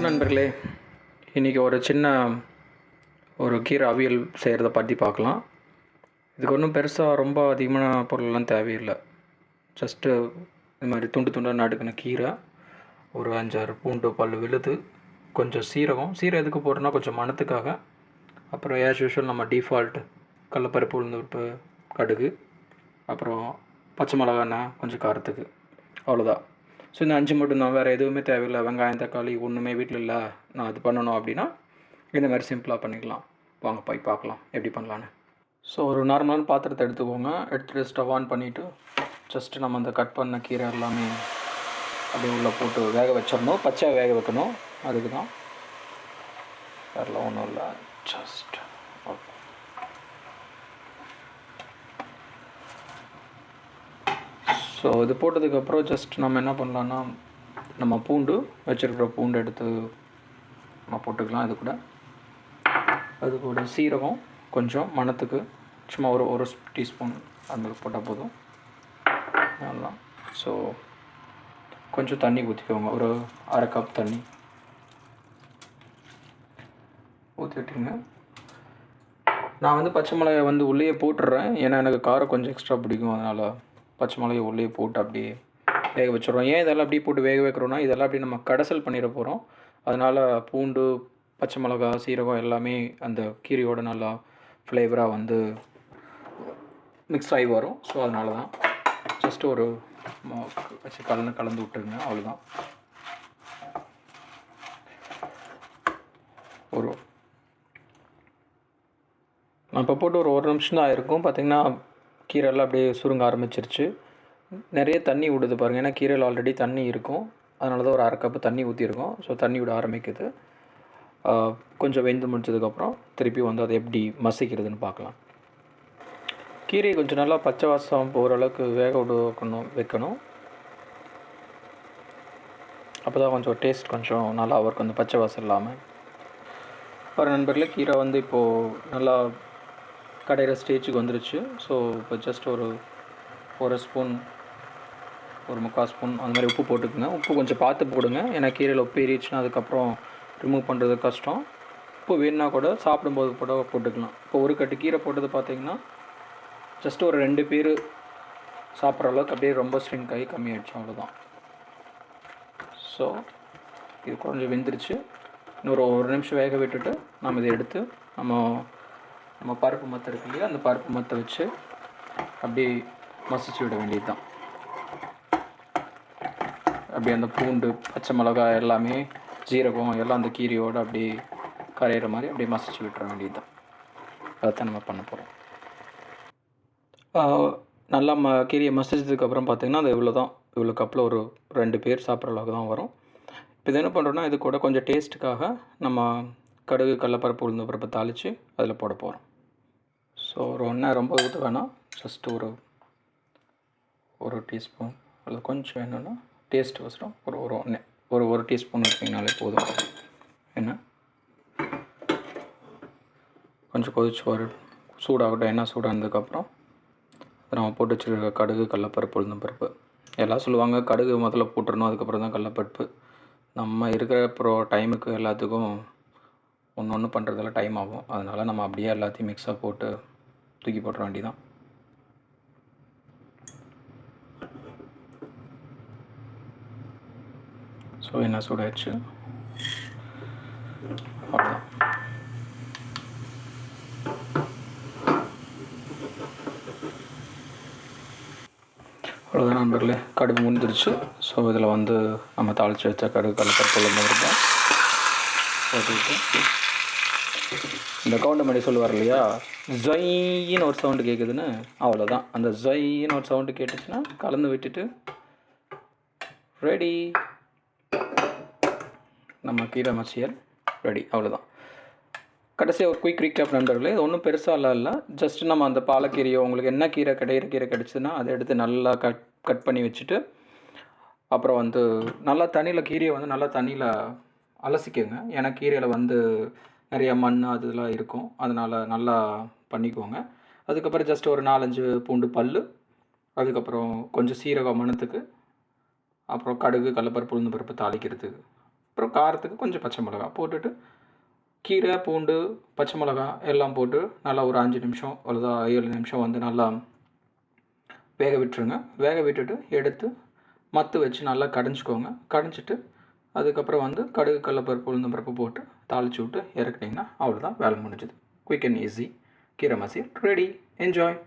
வணக்கம் நண்பர்களே. இன்றைக்கி ஒரு சின்ன கீரை அவியல் செய்கிறத பற்றி பார்க்கலாம். இதுக்கு ஒன்றும் பெருசாக ரொம்ப அதிகமான பொருள்லாம் தேவையில்லை. ஜஸ்ட்டு இது மாதிரி துண்டு துண்டாக நறுக்கின கீரை, ஒரு 5-6 பூண்டு பல் விழுது, கொஞ்சம் சீரகம் எதுக்கு போடுறோன்னா கொஞ்சம் மணத்துக்காக. அப்புறம் ஆஸ் யூஷுவல் நம்ம டிஃபால்ட் கடலப்பருப்பு, உளுந்தம்பருப்பு, கடுகு, அப்புறம் பச்சை மிளகா எண்ணெய் கொஞ்சம் காரத்துக்கு, அவ்வளோதான். ஸோ இந்த 5 மட்டும்தான், வேறு எதுவுமே தேவையில்லை. வெங்காயம் தக்காளி ஒன்றுமே வீட்டில் இல்லை, நான் அது பண்ணணும் அப்படின்னா இந்த மாதிரி சிம்பிளாக பண்ணிக்கலாம். வாங்க போய் பார்க்கலாம் எப்படி பண்ணலான்னு. ஸோ ஒரு நார்மலான பாத்திரத்தை எடுத்துக்கோங்க. எடுத்துகிட்டு ஸ்டவ் ஆன் பண்ணிவிட்டு ஜஸ்ட்டு நம்ம அந்த கட் பண்ண கீரை எல்லாமே அப்படியே உள்ளே போட்டு வேக வச்சிடணும். பச்சையாக வேக வைக்கணும். அதுக்கு தான், வேறெல்லாம் ஒன்றும் இல்லை. Just okay. ஸோ இது போட்டதுக்கப்புறம் ஜஸ்ட் நம்ம என்ன பண்ணலான்னா, நம்ம பூண்டு வச்சுருக்கிற பூண்டு எடுத்து நம்ம போட்டுக்கலாம். அது கூட சீரகம் கொஞ்சம் மணத்துக்கு, சும்மா ஒரு டீஸ்பூன் அந்த போட்டால் போதும். நல்லா. ஸோ கொஞ்சம் தண்ணி ஊற்றிக்கோங்க. ஒரு 1/2 கப் தண்ணி ஊற்றிட்டுங்க. நான் பச்சை மிளகாய் உள்ளே போட்டுடுறேன். ஏன்னா எனக்கு காரம் கொஞ்சம் எக்ஸ்ட்ரா பிடிக்கும். அதனால் பச்சை மிளகாய் உள்ளே போட்டு அப்படியே வேக வச்சுருவோம். ஏன் இதெல்லாம் அப்படியே போட்டு வேக வைக்கிறோன்னா, இதெல்லாம் அப்படியே நம்ம கடைசல் பண்ணிட போகிறோம். அதனால் பூண்டு, பச்சை மிளகா, சீரகம் எல்லாமே அந்த கீரையோடு நல்லா ஃப்ளேவராக மிக்ஸ் ஆகி வரும். ஸோ அதனால தான் ஜஸ்ட் ஒரு வச்சு கலந்து விட்டுருங்க. அவ்வளோதான். நான் இப்போ போட்டு ஒரு நிமிஷம் தான் ஆயிருக்கும். பார்த்திங்கன்னா கீரைலாம் அப்படியே சுருங்க ஆரம்பிச்சிருச்சு. நிறைய தண்ணி விடுது பாருங்கள். ஏன்னா கீரையில் ஆல்ரெடி தண்ணி இருக்கும். அதனால தான் ஒரு 1/2 கப்பு தண்ணி ஊற்றிருக்கோம். ஸோ தண்ணி விட ஆரம்பிக்குது. கொஞ்சம் வெந்து முடிச்சதுக்கப்புறம் திருப்பி அதை எப்படி மசிக்கிறதுன்னு பார்க்கலாம். கீரையை கொஞ்சம் நல்லா பச்சை வாசம் போகிற அளவுக்கு வேக வைக்கணும். அப்போ தான் கொஞ்சம் டேஸ்ட் கொஞ்சம் நல்லா இருக்கும், அந்த பச்சை வாசம் இல்லாமல். ஒரு நண்பர்களே, கீரை இப்போது நல்லா கடையிற ஸ்டேஜுக்கு வந்துருச்சு. ஸோ இப்போ ஜஸ்ட் ஒரு ஸ்பூன், ஒரு 3/4 ஸ்பூன் அந்த மாதிரி உப்பு போட்டுக்குங்க. உப்பு கொஞ்சம் பார்த்து போடுங்க. ஏன்னா கீரையில் உப்பு ஏறிடுச்சுன்னா அதுக்கப்புறம் ரிமூவ் பண்ணுறது கஷ்டம். உப்பு வேணுன்னா கூட சாப்பிடும்போது போட்டுக்கலாம். இப்போ ஒரு கட்டு கீரை போட்டது பார்த்திங்கன்னா ஜஸ்ட் ஒரு 2 பேர் சாப்பிட்ற அளவுக்கு அப்படியே ரொம்ப ஸ்ட்ரிங்க் ஆகி கம்மியாகிடுச்சு. அவ்வளோதான். ஸோ இது கொஞ்சம் வெந்துருச்சு. இன்னொரு 1 நிமிஷம் வேக விட்டுட்டு நம்ம இதை எடுத்து நம்ம பருப்பு மத்தை இருக்கு இல்லையா, அந்த பருப்பு மத்தை வச்சு அப்படியே மசிச்சு விட வேண்டியது தான். அப்படியே அந்த பூண்டு, பச்சை மிளகாய் எல்லாமே, ஜீரகம் எல்லாம் அந்த கீரையோடு அப்படியே கரையிற மாதிரி அப்படியே மசிச்சு விட்டுற வேண்டியது தான். அதைத்தான் நம்ம பண்ண போகிறோம். நல்லா கீரையை மசிச்சதுக்கப்புறம் பார்த்திங்கன்னா அது இவ்வளோ கப்பில் ஒரு 2 பேர் சாப்பிட்ற அளவுக்கு தான் வரும். இப்போ இது என்ன பண்ணுறோன்னா, இது கூட கொஞ்சம் டேஸ்ட்டுக்காக நம்ம கடுகு, கடலப்பருப்பு, உளுந்தம்பருப்பு தாளித்து அதில் போட போகிறோம். ஸோ ஒரு எண்ணெய் ரொம்ப ஊற்ற வேணாம். ஜஸ்ட் ஒரு டீஸ்பூன் அல்லது கொஞ்சம் வேணும்னா டேஸ்ட் வசரம் ஒரு டீஸ்பூன் வச்சிங்கனாலே போதும். எண்ணெய் கொஞ்சம் கொதிச்சு சூடாகட்டும். எண்ணெய் சூடானதுக்கப்புறம் நம்ம போட்டு வச்சுருக்க கடுகு, கடலப்பருப்பு, உளுந்தம்பருப்பு எல்லாம் சொல்லுவாங்க கடுகு முதல்ல போட்டுடணும், அதுக்கப்புறம் தான் கடலப்பருப்பு. நம்ம இருக்கிற டைமுக்கு எல்லாத்துக்கும் ஒன்று பண்ணுறதுல டைம் ஆகும். அதனால் நம்ம அப்படியே எல்லாத்தையும் மிக்ஸாக போட்டு தூக்கி போட்டுற வேண்டியதான். ஸோ என்ன சூடாயிடுச்சு. அவ்வளோதான். அவ்வளோதான் நண்பர்களே, கடுகு முடிஞ்சிருச்சு. ஸோ இதில் நம்ம தாளித்து வச்ச கடுகு, கடலப்பருப்பு இருப்போம் போட்டுக்கிட்டு இந்த கவுண்டமணி சொல்லுவார் இல்லையா, ஜொயின்னு ஒரு சவுண்டு கேட்குதுன்னு, அவ்வளோதான். அந்த ஜொயின்னு ஒரு சவுண்டு கேட்டுச்சுன்னா கலந்து விட்டுட்டு ரெடி, நம்ம கீரை மசியல் ரெடி. அவ்வளோதான். கடைசியாக ஒரு குயிக் ரீகேப் நண்பர்களே. இது ஒன்றும் பெருசாக இல்லை. ஜஸ்ட் நம்ம அந்த பாலக்கீரையோ, உங்களுக்கு என்ன கீரை கிடச்சிதுன்னா அதை எடுத்து நல்லா கட் பண்ணி வச்சுட்டு, அப்புறம் நல்லா தண்ணியில் கீரையை நல்லா தண்ணியில் அலசிக்கோங்க. ஏன்னா கீரையில் நிறைய மண் அதெல்லாம் இருக்கும். அதனால் நல்லா பண்ணிக்கோங்க. அதுக்கப்புறம் ஜஸ்ட் ஒரு 4-5 பூண்டு பல், அதுக்கப்புறம் கொஞ்சம் சீரகம் மணத்துக்கு, அப்புறம் கடுகு, கடலப்பருப்பு, உளுந்தம்பருப்பு தாளிக்கிறதுக்கு, அப்புறம் காரத்துக்கு கொஞ்சம் பச்சை மிளகா போட்டுட்டு கீரை பூண்டு பச்சை மிளகா எல்லாம் போட்டு நல்லா ஒரு 5 நிமிஷம் அல்லது 7 நிமிஷம் வந்து நல்லா வேக விட்டுருங்க. வேக விட்டுட்டு எடுத்து மத்து வச்சு நல்லா கடைஞ்சிக்கோங்க. கடைஞ்சிட்டு அதுக்கப்புறம் வந்து கடுகு கடலைப்பருப்பு உளுந்தம்பருப்பு போட்டு தாளித்து விட்டு இறக்குனீங்கன்னா அவ்வளோதான், வேலை முடிஞ்சுது. குயிக் அண்ட் ஈஸி கீரை மசியல் ரெடி. என்ஜாய்.